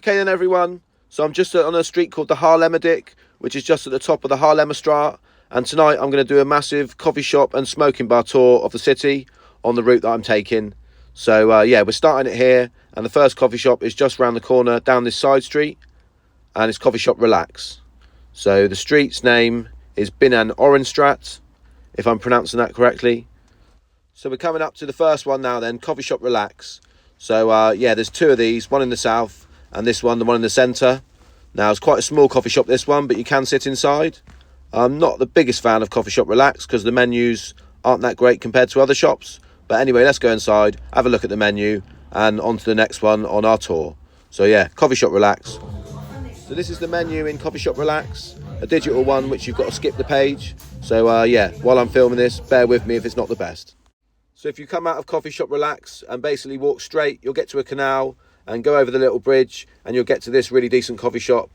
Okay then everyone, so I'm just on a street called the Haarlemmerdic, which is just at the top of the Haarlemmerstraat, and tonight I'm going to do a massive coffee shop and smoking bar tour of the city on the route that I'm taking. So yeah, we're starting it here, and the first coffee shop is just round the corner down this side street, and it's Coffeeshop Relax. So the street's name is Newendic, if I'm pronouncing that correctly. So we're coming up to the first one now then, Coffeeshop Relax. So yeah, there's two of these, one in the south and this one, the one in the centre. Now it's quite a small coffee shop this one, but you can sit inside. I'm not the biggest fan of Coffeeshop Relax because the menus aren't that great compared to other shops. But anyway, let's go inside, have a look at the menu and on to the next one on our tour. So yeah, Coffeeshop Relax. So this is the menu in Coffeeshop Relax, a digital one which you've got to skip the page. So yeah, while I'm filming this, bear with me if it's not the best. So if you come out of Coffeeshop Relax and basically walk straight, you'll get to a canal and go over the little bridge and you'll get to this really decent coffee shop,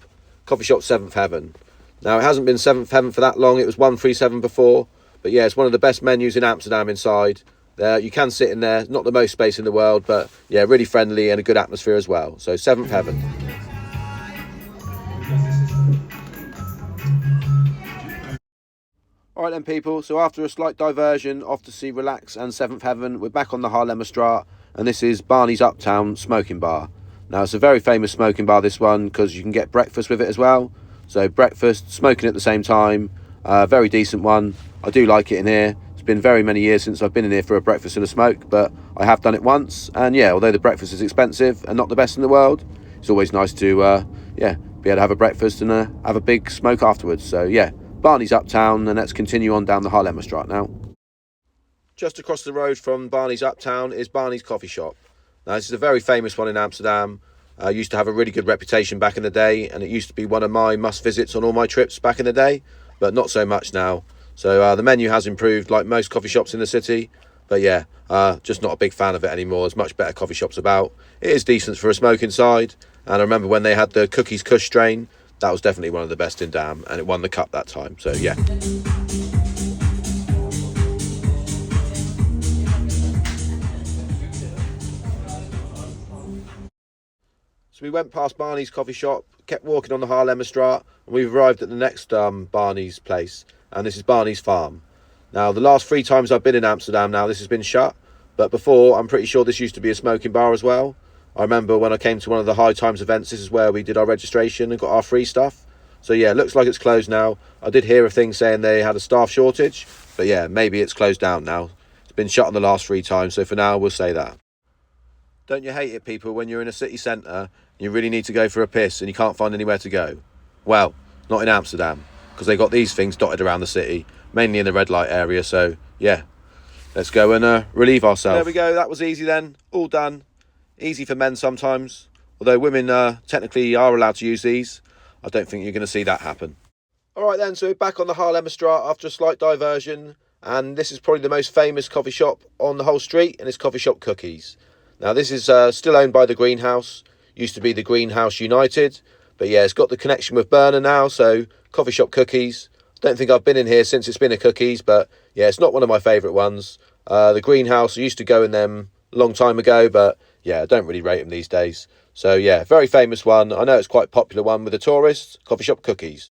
Coffeeshop Seventh Heaven. Now it hasn't been Seventh Heaven for that long, it was 137 before, but yeah, it's one of the best menus in Amsterdam inside. There, you can sit in there, not the most space in the world, but yeah, really friendly and a good atmosphere as well. So Seventh Heaven. Alright then people, so after a slight diversion off to see Relax and Seventh Heaven, we're back on the Haarlemmerstraat, and this is Barney's Uptown Smoking Bar. Now it's a very famous smoking bar, this one, because you can get breakfast with it as well. So breakfast, smoking at the same time, very decent one. I do like it in here. It's been very many years since I've been in here for a breakfast and a smoke, but I have done it once, and yeah, although the breakfast is expensive and not the best in the world, it's always nice to yeah, be able to have a breakfast and have a big smoke afterwards. So yeah, Barney's Uptown, and let's continue on down the Haarlemmerstraat now. Just across the road from Barney's Uptown is Barney's Coffee Shop. Now this is a very famous one in Amsterdam. Used to have a really good reputation back in the day, and it used to be one of my must visits on all my trips back in the day, but not so much now. So the menu has improved like most coffee shops in the city, but yeah, just not a big fan of it anymore. There's much better coffee shops about. It is decent for a smoke inside, and I remember when they had the Cookies Kush strain, that was definitely one of the best in Dam, and it won the cup that time, so yeah. So we went past Barney's coffee shop, kept walking on the Haarlemmerstraat, and we've arrived at the next Barney's place, and this is Barney's Farm. Now, the last 3 times I've been in Amsterdam now, this has been shut, but before, I'm pretty sure this used to be a smoking bar as well. I remember when I came to one of the High Times events, this is where we did our registration and got our free stuff. So yeah, looks like it's closed now. I did hear of things saying they had a staff shortage, but yeah, maybe it's closed down now. It's been shut on the last 3 times, so for now we'll say that. Don't you hate it, people, when you're in a city centre and you really need to go for a piss and you can't find anywhere to go? Well, not in Amsterdam, because they got these things dotted around the city, mainly in the red light area, so yeah. Let's go and relieve ourselves. There we go, that was easy then, all done. Easy for men sometimes, although women technically are allowed to use these. I don't think you're going to see that happen. Alright then, so we're back on the Haarlemmerstraat after a slight diversion, and this is probably the most famous coffee shop on the whole street, and it's Coffeeshop Cookies. Now this is still owned by the Greenhouse, used to be the Greenhouse United, but yeah, it's got the connection with Burner now, so Coffeeshop Cookies. Don't think I've been in here since it's been a Cookies, but yeah, it's not one of my favourite ones. The Greenhouse, I used to go in them a long time ago, but yeah, I don't really rate them these days. So yeah, very famous one. I know it's quite a popular one with the tourists, Coffeeshop Cookies.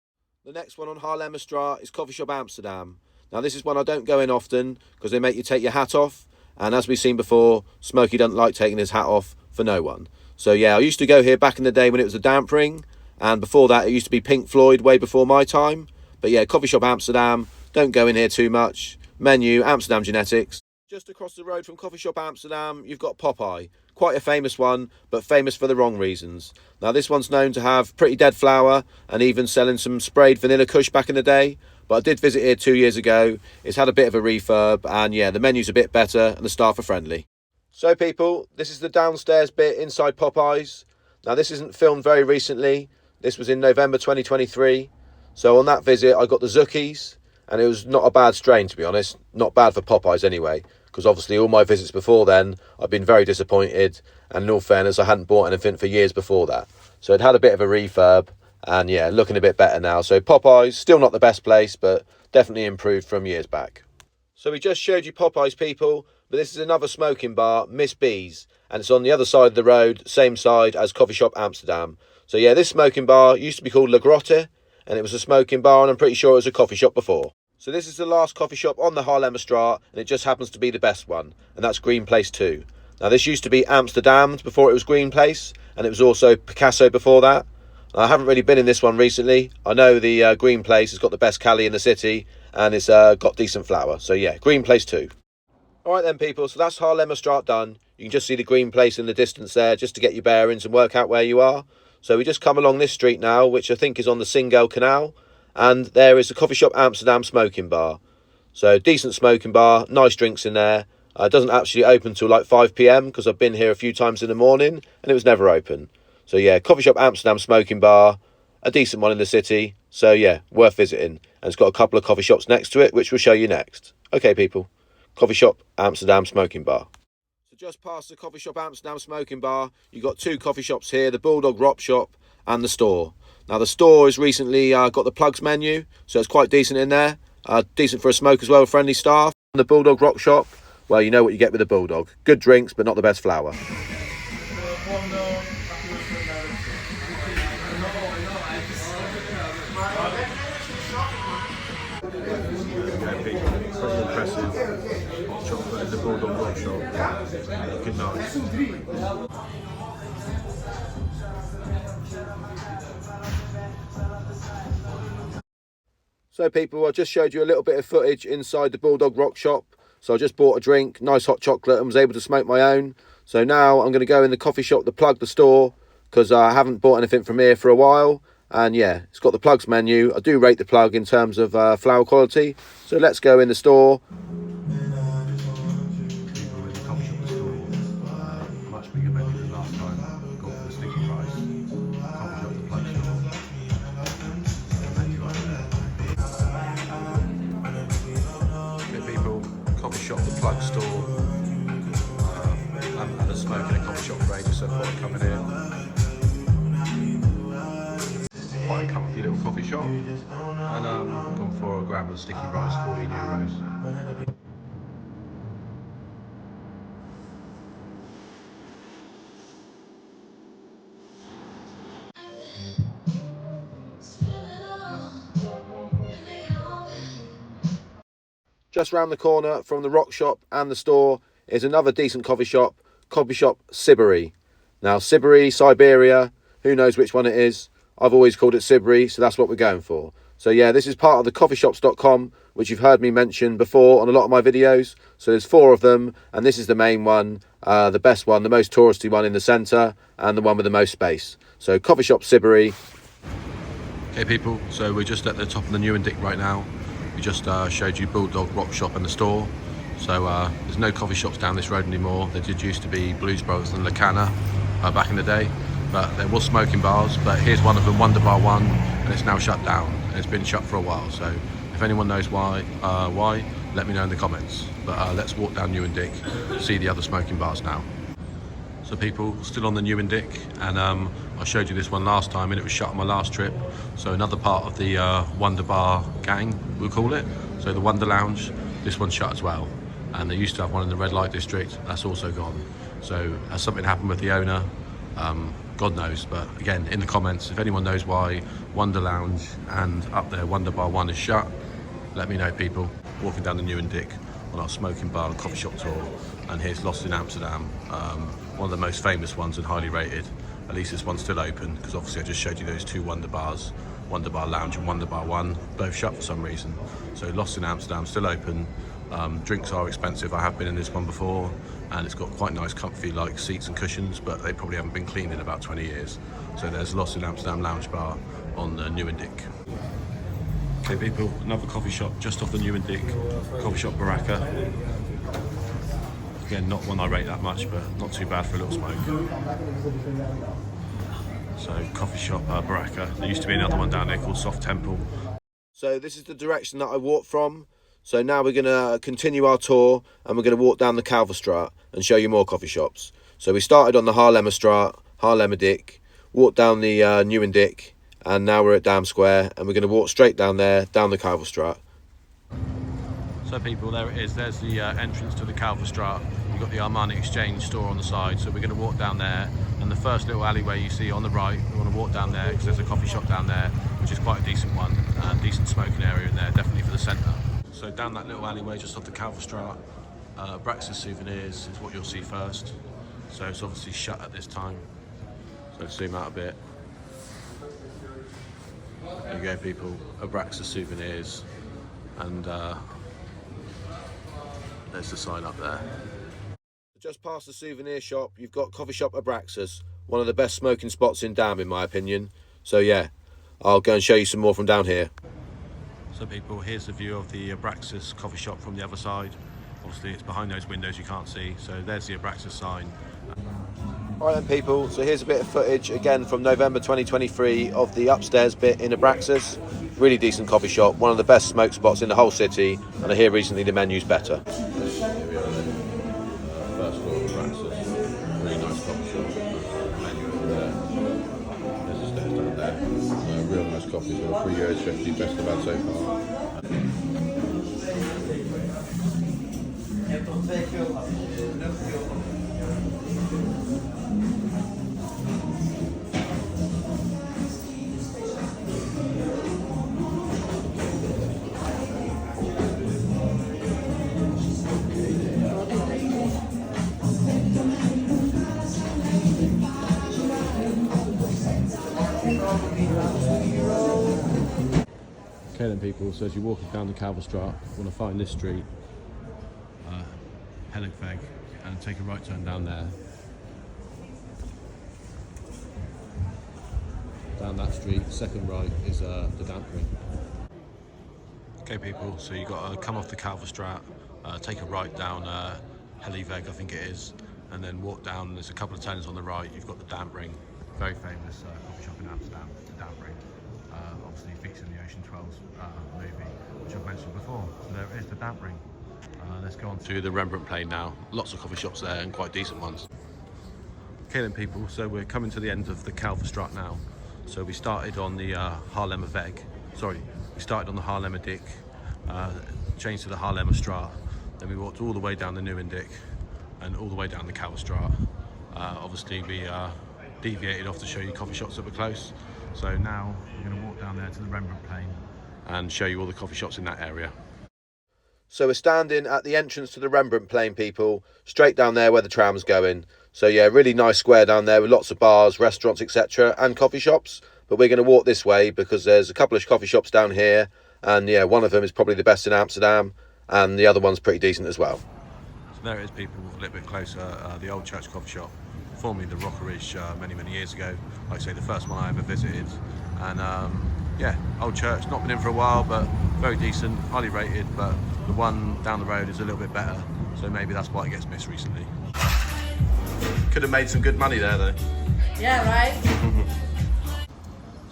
The next one on Haarlemmerstraat is Coffeeshop Amsterdam. Now this is one I don't go in often because they make you take your hat off. And as we've seen before, Smokey doesn't like taking his hat off for no one. So yeah, I used to go here back in the day when it was a Dampkring. And before that, it used to be Pink Floyd way before my time. But yeah, Coffeeshop Amsterdam, don't go in here too much. Menu, Amsterdam Genetics. Just across the road from Coffeeshop Amsterdam, you've got Popeye. Quite a famous one, but famous for the wrong reasons. Now this one's known to have pretty dead flour and even selling some sprayed vanilla kush back in the day. But I did visit here 2 years ago. It's had a bit of a refurb, and yeah, the menu's a bit better and the staff are friendly. So people, this is the downstairs bit inside Popeye's. Now this isn't filmed very recently. This was in November 2023. So on that visit, I got the Zookies, and it was not a bad strain, to be honest. Not bad for Popeye's anyway, because obviously all my visits before then, I've been very disappointed, and in all fairness, I hadn't bought anything for years before that. So it had a bit of a refurb, and yeah, looking a bit better now. So Popeye's, still not the best place, but definitely improved from years back. So we just showed you Popeye's, people, but this is another smoking bar, Miss B's, and it's on the other side of the road, same side as Coffeeshop Amsterdam. So yeah, this smoking bar used to be called La Grotte, and it was a smoking bar, and I'm pretty sure it was a coffee shop before. So this is the last coffee shop on the Haarlemmerstraat, and it just happens to be the best one, and that's Green Place 2. Now this used to be Amsterdam's before it was Green Place, and it was also Picasso before that. I haven't really been in this one recently. I know the Green Place has got the best cali in the city, and it's got decent flour. So yeah, Green Place 2. Alright then people, so that's Haarlemmerstraat done. You can just see the Green Place in the distance there, just to get your bearings and work out where you are. So we just come along this street now, which I think is on the Singel canal, and there is the Coffeeshop Amsterdam smoking bar. So decent smoking bar, nice drinks in there. It doesn't actually open till like 5 p.m. because I've been here a few times in the morning and it was never open. So yeah, Coffeeshop Amsterdam smoking bar, a decent one in the city. So yeah, worth visiting. And it's got a couple of coffee shops next to it, which we'll show you next. Okay people, Coffeeshop Amsterdam smoking bar. So just past the Coffeeshop Amsterdam smoking bar, you've got two coffee shops here, the Bulldog Rock Shop and the store. Now the store has recently got the plugs menu, so it's quite decent in there. Decent for a smoke as well, friendly staff. The Bulldog Rock Shop, well, you know what you get with the Bulldog. Good drinks, but not the best flour. Pretty impressive. Chocolate in the Bulldog Rock Shop. Looking nice. So people, I just showed you a little bit of footage inside the Bulldog Rock Shop. So I just bought a drink, nice hot chocolate, and was able to smoke my own. So now I'm going to go in the coffee shop to plug the store, because I haven't bought anything from here for a while. And yeah, it's got the plugs menu. I do rate the plug in terms of flour quality. So let's go in the store. Much bigger menu than last time. Got the sticky rice. Coffee shop, the plug store. Okay people, coffee shop, the plug store. I haven't had a smoke in a coffee shop for ages, so I thought I'd come in here. Quite a comfy little coffee shop, and gone for a gram of sticky rice, €14. Just round the corner from the rock shop and the store is another decent coffee shop, Siberi. Now Siberi, Siberia, who knows which one it is. I've always called it Siberi, so that's what we're going for. So yeah, this is part of the coffeeshops.com, which you've heard me mention before on a lot of my videos. So there's 4 of them, and this is the main one, the best one, the most touristy one in the centre, and the one with the most space. So Coffee Shop Siberi. Okay people, so we're just at the top of the Newendic right now. We just showed you Bulldog Rock Shop and the store. So there's no coffee shops down this road anymore. There did used to be Blues Brothers and La Canna back in the day. But there was smoking bars, but here's one of them, Wonder Bar 1, and it's now shut down. It's been shut for a while, so if anyone knows why, let me know in the comments. But let's walk down Newendic, see the other smoking bars now. So people, still on the Newendic, and I showed you this one last time, and it was shut on my last trip. So another part of the Wonder Bar gang, we'll call it. So the Wonder Lounge, this one's shut as well. And they used to have one in the red light district, that's also gone. So has something happened with the owner? God knows, but again, in the comments, if anyone knows why Wonder Lounge and up there Wonder Bar 1 is shut, let me know people. Walking down the Newendic on our smoking bar and coffee shop tour, and here's Lost in Amsterdam, one of the most famous ones and highly rated. At least this one's still open, because obviously I just showed you those 2 Wonder Bars, Wonder Bar Lounge and Wonder Bar 1, both shut for some reason. So Lost in Amsterdam, still open. Drinks are expensive, I have been in this one before, and it's got quite nice comfy like seats and cushions, but they probably haven't been cleaned in about 20 years. So there's Lost in Amsterdam Lounge Bar on the Newendic. Okay people, another coffee shop just off the Newendic, Coffee Shop Baraka. Again, not one I rate that much, but not too bad for a little smoke. So Coffee Shop Baraka. There used to be another one down there called Soft Temple. So this is the direction that I walked from. So now we're going to continue our tour, and we're going to walk down the Kalverstraat and show you more coffee shops. So we started on the Haarlemmerstraat, Haarlemmerdic, walked down the Newendic, and now we're at Dam Square, and we're going to walk straight down there, down the Kalverstraat. So people, there it is, there's the entrance to the Kalverstraat. You you've got the Armani Exchange store on the side, so we're going to walk down there, and the first little alleyway you see on the right, we want to walk down there because there's a coffee shop down there, which is quite a decent one, decent smoking area in there, definitely for the centre. So down that little alleyway just off the Kalverstraat, Brax's Souvenirs is what you'll see first. So it's obviously shut at this time, so zoom out a bit. There you go people, Brax's Souvenirs, and there's the sign up there. Just past the souvenir shop, you've got Coffee Shop Abraxas, one of the best smoking spots in Dam in my opinion. So yeah, I'll go and show you some more from down here. So people, here's the view of the Abraxas coffee shop from the other side. Obviously it's behind those windows you can't see, so there's the Abraxas sign. Alright then people, so here's a bit of footage again from November 2023 of the upstairs bit in Abraxas. Really decent coffee shop, one of the best smoke spots in the whole city, and I hear recently the menu's better. Here we are then, first floor of Abraxas, really nice coffee shop, menu over there, there's the stairs down there, real nice coffee as well, €3.50, best I've had so far. Okay then people, so as you're walking down the Kalverstraat, you want to find this street, Helligweg, and take a right turn down there. Down that street, second right is the Dampkring. Okay people, so you've got to come off the Kalverstraat, take a right down Helligweg I think it is, and then walk down, there's a couple of turns on the right, you've got the Dampkring. Very famous coffee shop in Amsterdam, the Dampkring. Obviously featured in the Ocean 12 movie, which I've mentioned before. So there is the Dampkring. Let's go on to the Rembrandtplein now. Lots of coffee shops there and quite decent ones. Okay then people, so we're coming to the end of the Kalverstraat now. So we started on the Haarlemmerweg. Sorry, we started on the Haarlemmerdic, changed to the Haarlemmerstraat. Then we walked all the way down the Newendic and all the way down the Kalverstraat. Obviously we deviated off to show you coffee shops that were close. So now we're going to walk down there to the Rembrandtplein and show you all the coffee shops in that area. So we're standing at the entrance to the Rembrandtplein, people, straight down there where the tram's going. So yeah, really nice square down there with lots of bars, restaurants, etc. and coffee shops. But we're going to walk this way because there's a couple of coffee shops down here. And yeah, one of them is probably the best in Amsterdam and the other one's pretty decent as well. So there it is people, a little bit closer, the Old Church coffee shop. Formerly the Rockeridge many years ago, like I say, the first one I ever visited, and yeah, Old Church, not been in for a while, but very decent, highly rated, but the one down the road is a little bit better, so maybe that's why it gets missed recently. Could have made some good money there though. Yeah, right?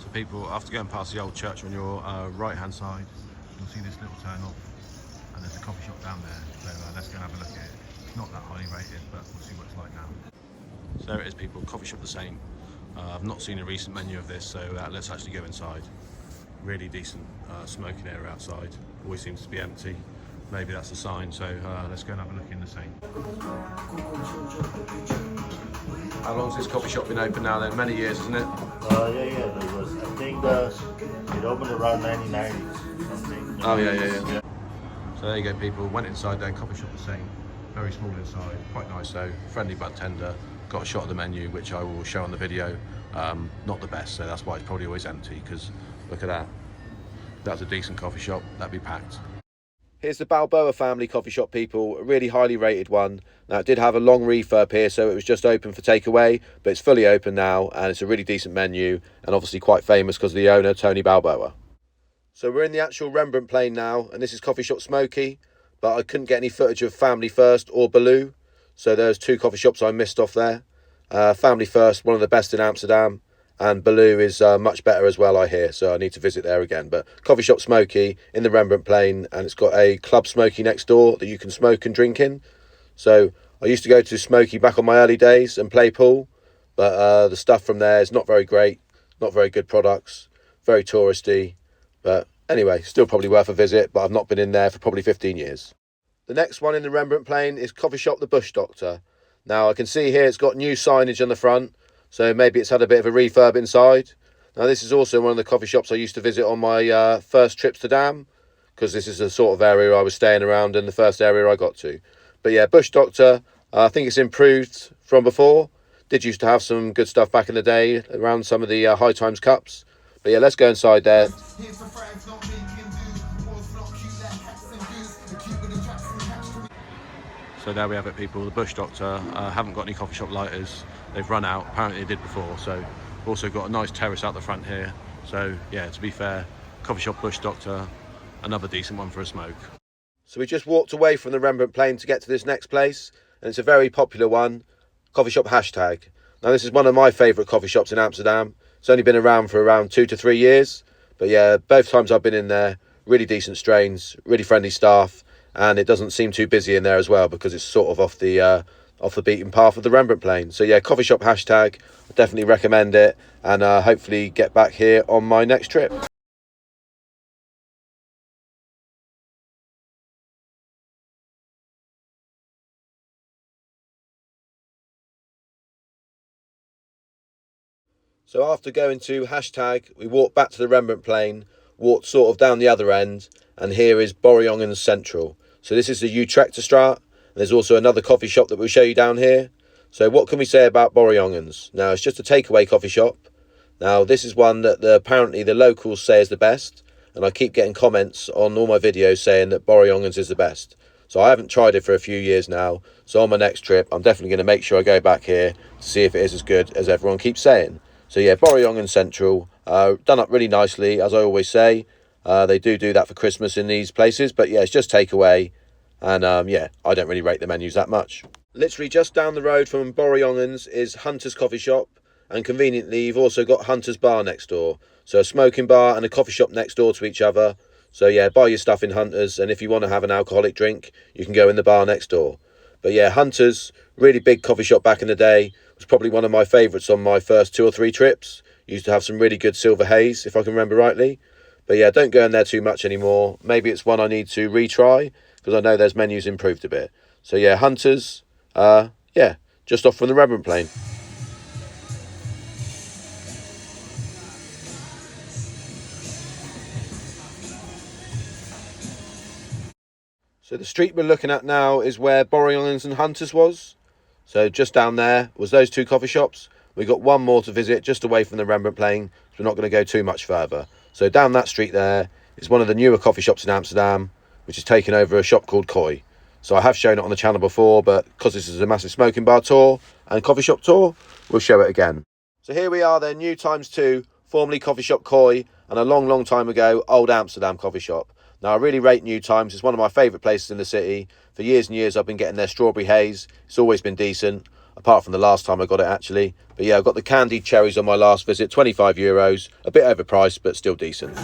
So people, after going past the Old Church on your right hand side, you'll see this little turn off, and there's a coffee shop down there, so let's go and have a look at it. It's not that highly rated, but we'll see what it's like now. So there it is people, coffee shop the same. I've not seen a recent menu of this, so let's actually go inside. Really decent smoking area outside, always seems to be empty. Maybe that's a sign, so let's go and have a look in the same. How long's this coffee shop been open now then? Many years, isn't it? Yeah, there was, I think it opened around 1990s. Oh yeah. So there you go people, went inside there, coffee shop the same. Very small inside, quite nice though, friendly but tender. Got a shot of the menu, which I will show on the video. Not the best, so that's why it's probably always empty, because look at that. That's a decent coffee shop, that'd be packed. Here's the Balboa family coffee shop, people, a really highly rated one. Now, it did have a long refurb here, so it was just open for takeaway, but it's fully open now, and it's a really decent menu, and obviously quite famous because of the owner, Tony Balboa. So we're in the actual Rembrandtplein now, and this is coffee shop Smokeoky, but I couldn't get any footage of Family First or Bulldog. So there's two coffee shops I missed off there. Family First, one of the best in Amsterdam, and Bulldog is much better as well, I hear, so I need to visit there again. But coffee shop Smokeoky in the Rembrandtplein, and it's got a club Smokeoky next door that you can smoke and drink in. So I used to go to Smokeoky back on my early days and play pool, but the stuff from there is not very great, not very good products, very touristy. But anyway, still probably worth a visit, but I've not been in there for probably 15 years. The next one in the Rembrandtplein is Coffeeshop the Bush Doctor. Now I can see here it's got new signage on the front, so maybe it's had a bit of a refurb inside. Now this is also one of the coffee shops I used to visit on my first trips to Dam, because this is the sort of area I was staying around and the first area I got to. But yeah, Bush Doctor, I think it's improved from before. Did used to have some good stuff back in the day around some of the High Times Cups. But yeah, let's go inside there. So there we have it, people. The Bush Doctor haven't got any coffee shop lighters. They've run out. Apparently they did before. So also got a nice terrace out the front here. So yeah, to be fair, coffee shop Bush Doctor, another decent one for a smoke. So we just walked away from the Rembrandtplein to get to this next place, and it's a very popular one, Coffee Shop Hashtag. Now this is one of my favourite coffee shops in Amsterdam. It's only been around for around 2 to 3 years, but yeah, both times I've been in there, really decent strains, really friendly staff, and it doesn't seem too busy in there as well because it's sort of off the beaten path of the Rembrandtplein. So yeah, Coffee Shop Hashtag, I definitely recommend it, and hopefully get back here on my next trip. So after going to Hashtag, we walked back to the Rembrandtplein, walked sort of down the other end, and here is Borjongens Central. So this is the Utrechtstraat, and there's also another coffee shop that we'll show you down here. So what can we say about Borjongens? Now, it's just a takeaway coffee shop. Now, this is one that apparently the locals say is the best, and I keep getting comments on all my videos saying that Borjongens is the best. So I haven't tried it for a few years now, so on my next trip, I'm definitely going to make sure I go back here to see if it is as good as everyone keeps saying. So yeah, Borjongens Central, done up really nicely, as I always say. They do that for Christmas in these places, but yeah, it's just takeaway. And yeah, I don't really rate the menus that much. Literally just down the road from Borjongens is Hunter's Coffee Shop. And conveniently, you've also got Hunter's Bar next door. So a smoking bar and a coffee shop next door to each other. So yeah, buy your stuff in Hunter's. And if you want to have an alcoholic drink, you can go in the bar next door. But yeah, Hunter's, really big coffee shop back in the day. Was probably one of my favourites on my first 2 or 3 trips. Used to have some really good silver haze, if I can remember rightly. But yeah, don't go in there too much anymore. Maybe it's one I need to retry, because I know there's menus improved a bit. So yeah, Hunter's, yeah, just off from the Rembrandtplein. So the street we're looking at now is where Borjongens and Hunter's was. So just down there was those 2 coffee shops. We've got one more to visit just away from the Rembrandtplein, so we're not going to go too much further. So down that street there is one of the newer coffee shops in Amsterdam, which has taken over a shop called Koi. So I have shown it on the channel before, but because this is a massive smoking bar tour and coffee shop tour, we'll show it again. So here we are, their new ×2, formerly Coffee Shop Koi, and a long, long time ago, Old Amsterdam coffee shop. Now, I really rate New Times. It's one of my favourite places in the city. For years and years, I've been getting their strawberry haze. It's always been decent, apart from the last time I got it, actually. But yeah, I've got the candied cherries on my last visit, €25. A bit overpriced, but still decent.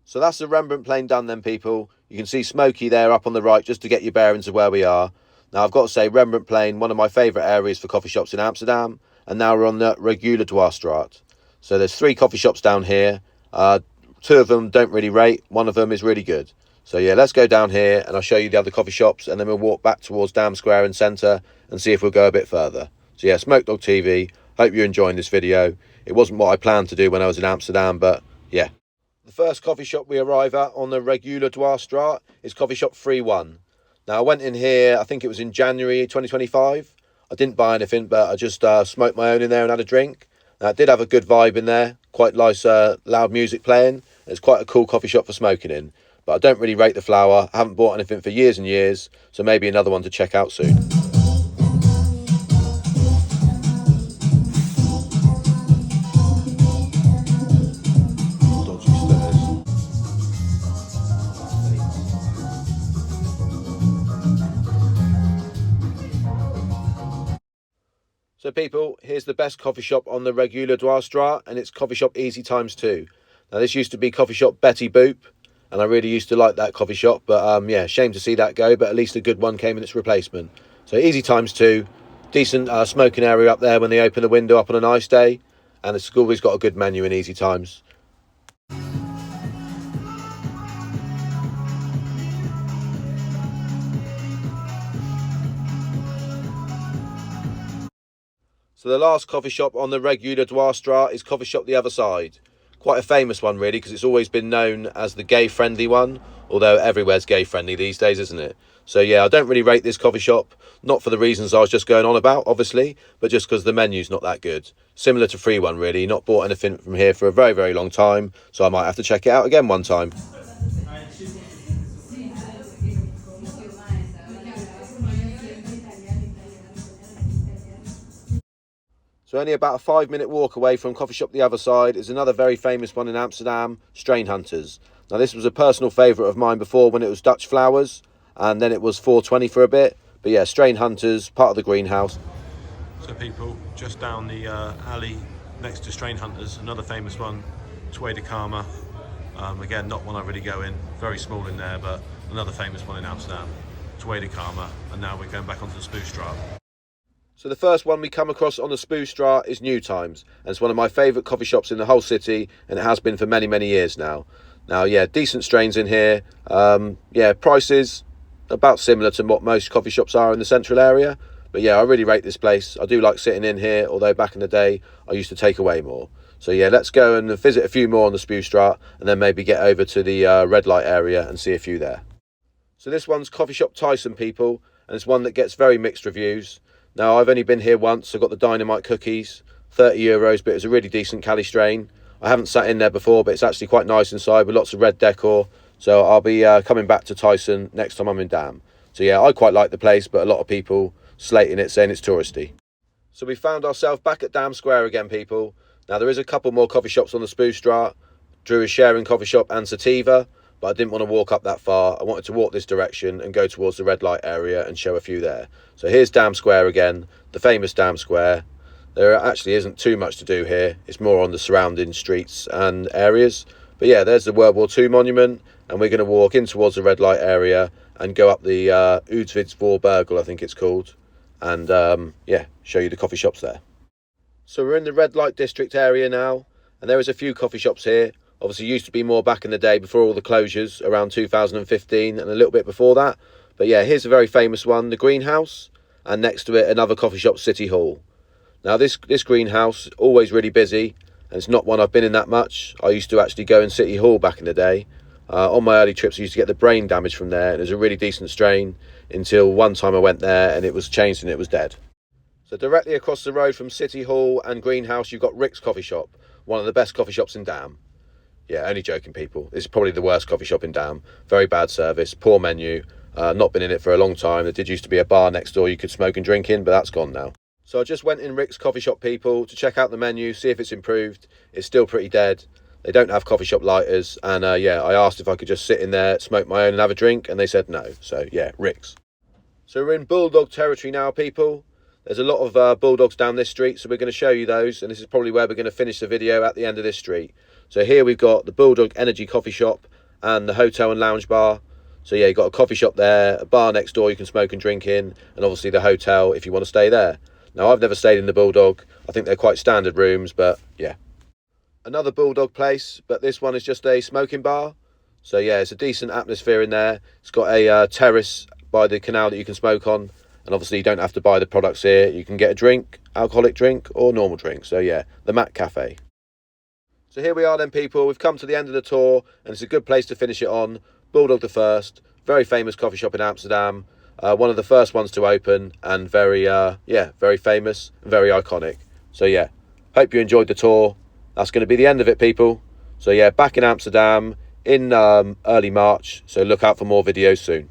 So that's the Rembrandtplein done then, people. You can see Smoky there up on the right just to get your bearings of where we are. Now, I've got to say, Rembrandtplein, one of my favourite areas for coffee shops in Amsterdam. And now we're on the Reguliersdwarsstraat. So there's 3 coffee shops down here. 2 of them don't really rate. One of them is really good. So yeah, let's go down here and I'll show you the other coffee shops. And then we'll walk back towards Dam Square and Centre and see if we'll go a bit further. So yeah, Smokeoky TV. Hope you're enjoying this video. It wasn't what I planned to do when I was in Amsterdam, but yeah. The first coffee shop we arrive at on the Reguliersdwarsstraat is Coffee Shop 31. Now, I went in here, I think it was in January 2025. I didn't buy anything, but I just smoked my own in there and had a drink. Now, it did have a good vibe in there, quite nice loud music playing. It's quite a cool coffee shop for smoking in. But I don't really rate the flower. I haven't bought anything for years and years, so maybe another one to check out soon. So people, here's the best coffee shop on the Reguliersdwarsstraat, and it's Coffee Shop Easy ×2. Now this used to be coffee shop Betty Boop, and I really used to like that coffee shop, but yeah, shame to see that go, but at least a good one came in its replacement. So easy times too, decent smoking area up there when they open the window up on a nice day, and it's always got a good menu in easy times. So the last coffee shop on the Reguliersdwarsstraat is Coffeeshop the other side. Quite a famous one really, because it's always been known as the gay friendly one, although everywhere's gay friendly these days, isn't it? So yeah, I don't really rate this coffee shop, not for the reasons I was just going on about obviously, but just because the menu's not that good. Similar to Free One really, not bought anything from here for a very, very long time, so I might have to check it out again one time. So only about a 5-minute walk away from Coffeeshop the other side is another very famous one in Amsterdam, Strain Hunters. Now this was a personal favourite of mine before when it was Dutch Flowers, and then it was 420 for a bit. But yeah, Strain Hunters, part of the greenhouse. So people, just down the alley next to Strain Hunters, another famous one, Twee de Kamer. Again, not one I really go in, very small in there, but another famous one in Amsterdam, Twee de Kamer. And now we're going back onto the Spewstraat. So the first one we come across on the Spewstraat is New Times, and it's one of my favourite coffee shops in the whole city, and it has been for many, many years now. Now, yeah, decent strains in here. Yeah, prices about similar to what most coffee shops are in the central area. But yeah, I really rate this place. I do like sitting in here, although back in the day, I used to take away more. So yeah, let's go and visit a few more on the Spewstraat, and then maybe get over to the red light area and see a few there. So this one's Coffee Shop Tyson, people, and it's one that gets very mixed reviews. Now, I've only been here once. I got the dynamite cookies, €30, but it was a really decent Cali strain. I haven't sat in there before, but it's actually quite nice inside with lots of red decor. So I'll be coming back to Tyson next time I'm in Dam. So yeah, I quite like the place, but a lot of people slating it, saying it's touristy. So we found ourselves back at Dam Square again, people. Now, there is a couple more coffee shops on the Spewstraat. Drew is sharing coffee shop and Sativa, but I didn't want to walk up that far. I wanted to walk this direction and go towards the red light area and show a few there. So here's Dam Square again, the famous Dam Square. There actually isn't too much to do here. It's more on the surrounding streets and areas. But yeah, there's the World War II monument, and we're going to walk in towards the red light area and go up the Udvidsvoorburgel, I think it's called, and yeah, show you the coffee shops there. So we're in the red light district area now, and there is a few coffee shops here. Obviously used to be more back in the day before all the closures around 2015 and a little bit before that. But yeah, here's a very famous one, the Greenhouse, and next to it another coffee shop, City Hall. Now this Greenhouse, always really busy, and it's not one I've been in that much. I used to actually go in City Hall back in the day. On my early trips I used to get the brain damage from there, and it was a really decent strain until one time I went there and it was changed and it was dead. So directly across the road from City Hall and Greenhouse you've got Rick's Coffee Shop, one of the best coffee shops in Dam. Yeah, only joking, people. This is probably the worst coffee shop in Dam. Very bad service, poor menu. Not been in it for a long time. There did used to be a bar next door you could smoke and drink in, but that's gone now. So I just went in Rick's Coffee Shop, people, to check out the menu, see if it's improved. It's still pretty dead. They don't have coffee shop lighters. And yeah, I asked if I could just sit in there, smoke my own and have a drink, and they said no. So yeah, Rick's. So we're in Bulldog territory now, people. There's a lot of Bulldogs down this street, so we're going to show you those. And this is probably where we're going to finish the video, at the end of this street. So here we've got the Bulldog Energy Coffee Shop and the hotel and lounge bar. So yeah, you've got a coffee shop there, a bar next door you can smoke and drink in, and obviously the hotel if you want to stay there. Now, I've never stayed in the Bulldog. I think they're quite standard rooms, but yeah. Another Bulldog place, but this one is just a smoking bar. So yeah, it's a decent atmosphere in there. It's got a terrace by the canal that you can smoke on. And obviously you don't have to buy the products here. You can get a drink, alcoholic drink or normal drink. So yeah, the Mac Cafe. So here we are then, people. We've come to the end of the tour, and it's a good place to finish it on. Bulldog the First, very famous coffee shop in Amsterdam. One of the first ones to open, and very, yeah, very famous and very iconic. So yeah, hope you enjoyed the tour. That's going to be the end of it, people. So yeah, back in Amsterdam in early March. So look out for more videos soon.